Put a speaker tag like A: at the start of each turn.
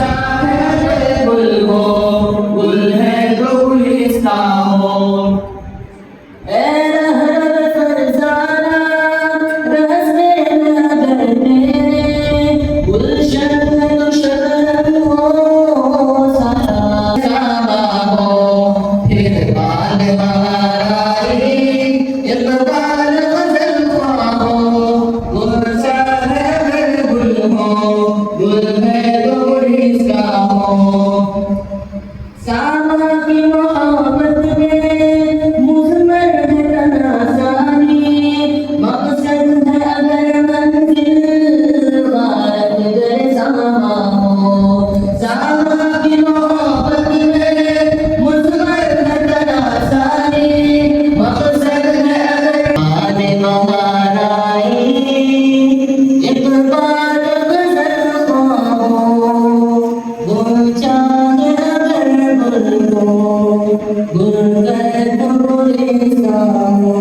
A: चाहे गुल हो, गुल है तो गुलिस्तां हो। ए रहमत फरजाना रस्मे नगर मेरे, गुलशन में तो शबनम हो सारा सामा हो। फिर बाल बहाराई इकबाल गजल ख्वां हो, गुल चाहे गुल हो, गुल है तो गुलिस्तां हो। सामा की मोहब्बत में मुज़म्मल है तनाज़ानी, मकसद है अगर मंजिल गारत दर सामा हो। सामा की मोहब्बत में मुज़म्मल है तनाज़ानी, मकसद है अगर आने बहाराई इकबाल गजल ख्वां हो। गुल चाहे अगर गुल हो, गुल है तो गुलिस्तां हो।